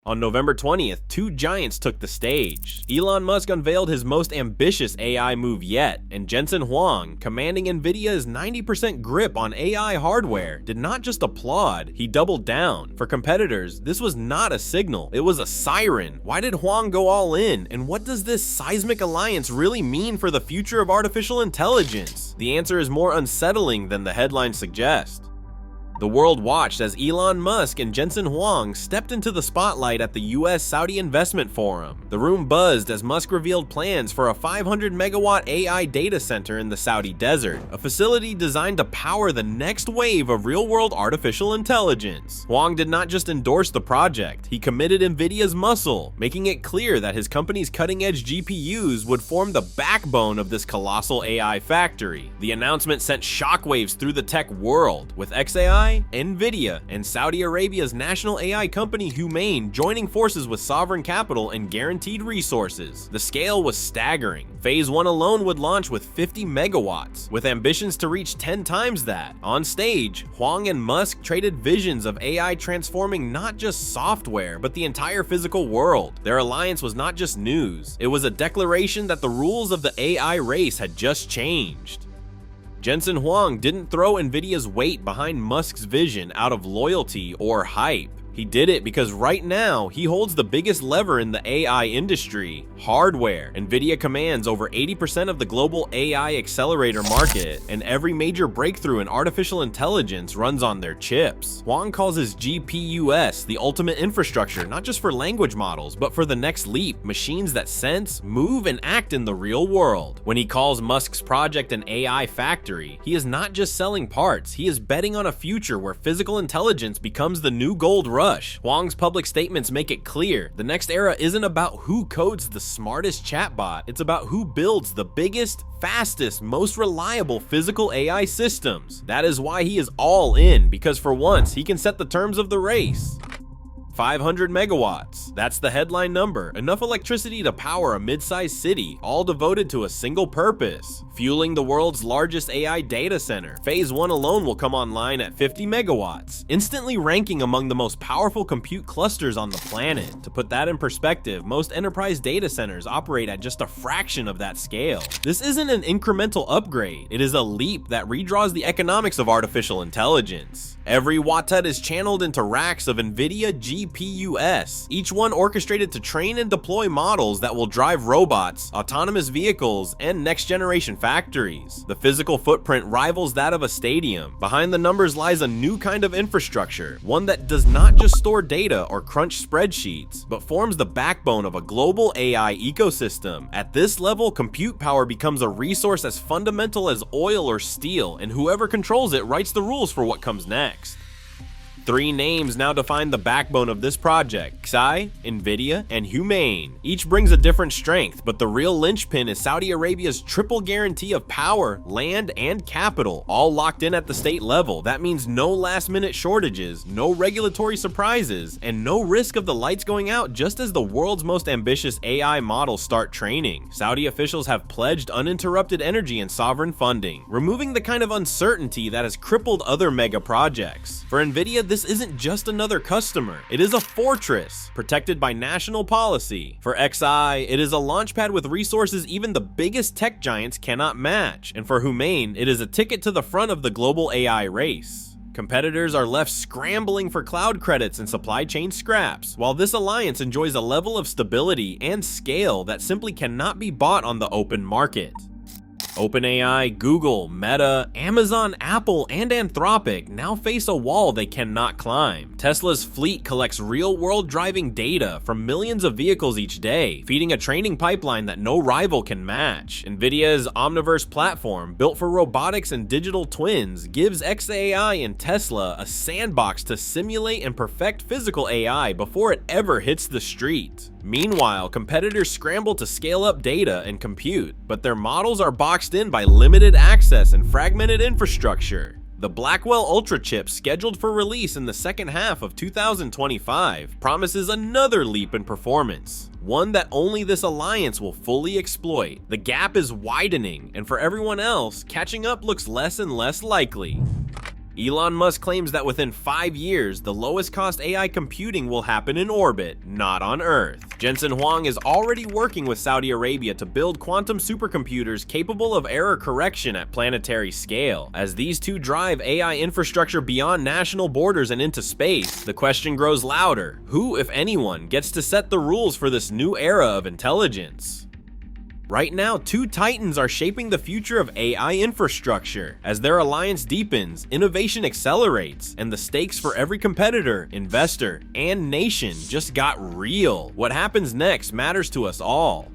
On November 20th, two giants took the stage. Elon Musk unveiled his most ambitious AI move yet, and Jensen Huang, commanding NVIDIA's 90% grip on AI hardware, did not just applaud, he doubled down. For competitors, this was not a signal, it was a siren. Why did Huang go all in, and what does this seismic alliance really mean for the future of artificial intelligence? The answer is more unsettling than the headlines suggest. The world watched as Elon Musk and Jensen Huang stepped into the spotlight at the US Saudi Investment Forum. The room buzzed as Musk revealed plans for a 500 megawatt AI data center in the Saudi desert, a facility designed to power the next wave of real-world artificial intelligence. Huang did not just endorse the project, he committed NVIDIA's muscle, making it clear that his company's cutting-edge GPUs would form the backbone of this colossal AI factory. The announcement sent shockwaves through the tech world, with xAI, NVIDIA, and Saudi Arabia's national AI company Humane joining forces with sovereign capital and guaranteed resources. The scale was staggering. Phase 1 alone would launch with 50 megawatts, with ambitions to reach 10 times that. On stage, Huang and Musk traded visions of AI transforming not just software, but the entire physical world. Their alliance was not just news, it was a declaration that the rules of the AI race had just changed. Jensen Huang didn't throw NVIDIA's weight behind Musk's vision out of loyalty or hype. He did it because right now, he holds the biggest lever in the AI industry, hardware. NVIDIA commands over 80% of the global AI accelerator market, and every major breakthrough in artificial intelligence runs on their chips. Huang calls his GPUs the ultimate infrastructure, not just for language models, but for the next leap, machines that sense, move, and act in the real world. When he calls Musk's project an AI factory, he is not just selling parts, he is betting on a future where physical intelligence becomes the new gold rush. Huang's public statements make it clear, the next era isn't about who codes the smartest chatbot, it's about who builds the biggest, fastest, most reliable physical AI systems. That is why he is all in, because for once, he can set the terms of the race. 500 megawatts. That's the headline number. Enough electricity to power a mid-sized city, all devoted to a single purpose, fueling the world's largest AI data center. Phase 1 alone will come online at 50 megawatts, instantly ranking among the most powerful compute clusters on the planet. To put that in perspective, most enterprise data centers operate at just a fraction of that scale. This isn't an incremental upgrade, it is a leap that redraws the economics of artificial intelligence. Every watt is channeled into racks of NVIDIA GPUs, each one orchestrated to train and deploy models that will drive robots, autonomous vehicles, and next-generation factories. The physical footprint rivals that of a stadium. Behind the numbers lies a new kind of infrastructure, one that does not just store data or crunch spreadsheets, but forms the backbone of a global AI ecosystem. At this level, compute power becomes a resource as fundamental as oil or steel, and whoever controls it writes the rules for what comes next. Three names now define the backbone of this project: xAI, NVIDIA, and Humane. Each brings a different strength, but the real linchpin is Saudi Arabia's triple guarantee of power, land, and capital, all locked in at the state level. That means no last-minute shortages, no regulatory surprises, and no risk of the lights going out just as the world's most ambitious AI models start training. Saudi officials have pledged uninterrupted energy and sovereign funding, removing the kind of uncertainty that has crippled other mega projects. For NVIDIA, this isn't just another customer, it is a fortress, protected by national policy. For xAI, it is a launchpad with resources even the biggest tech giants cannot match. And for Humane, it is a ticket to the front of the global AI race. Competitors are left scrambling for cloud credits and supply chain scraps, while this alliance enjoys a level of stability and scale that simply cannot be bought on the open market. OpenAI, Google, Meta, Amazon, Apple, and Anthropic now face a wall they cannot climb. Tesla's fleet collects real-world driving data from millions of vehicles each day, feeding a training pipeline that no rival can match. NVIDIA's Omniverse platform, built for robotics and digital twins, gives xAI and Tesla a sandbox to simulate and perfect physical AI before it ever hits the street. Meanwhile, competitors scramble to scale up data and compute, but their models are boxed in by limited access and fragmented infrastructure. The Blackwell Ultra chip, scheduled for release in the second half of 2025, promises another leap in performance, one that only this alliance will fully exploit. The gap is widening, and for everyone else, catching up looks less and less likely. Elon Musk claims that within 5 years, the lowest cost AI computing will happen in orbit, not on Earth. Jensen Huang is already working with Saudi Arabia to build quantum supercomputers capable of error correction at planetary scale. As these two drive AI infrastructure beyond national borders and into space, the question grows louder: who, if anyone, gets to set the rules for this new era of intelligence? Right now, two titans are shaping the future of AI infrastructure. As their alliance deepens, innovation accelerates, and the stakes for every competitor, investor, and nation just got real. What happens next matters to us all.